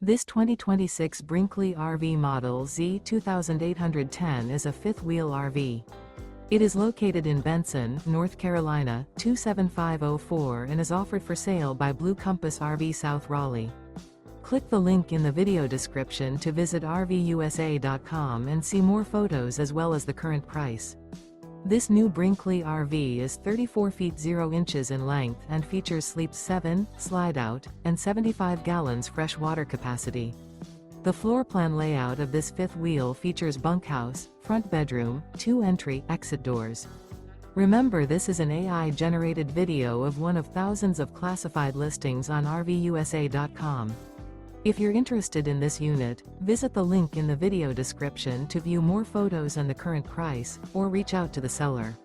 This 2026 Brinkley RV Model Z 2810 is a fifth-wheel RV. It is located in Benson, North Carolina, 27504 and is offered for sale by Blue Compass RV South Raleigh. Click the link in the video description to visit RVUSA.com and see more photos as well as the current price. This new Brinkley RV is 34 feet 0 inches in length and features sleeps 7, slide-out, and 75 gallons fresh water capacity. The floor plan layout of this fifth wheel features bunkhouse, front bedroom, 2 entry/exit doors. Remember, this is an AI-generated video of one of thousands of classified listings on RVUSA.com. If you're interested in this unit, visit the link in the video description to view more photos and the current price, or reach out to the seller.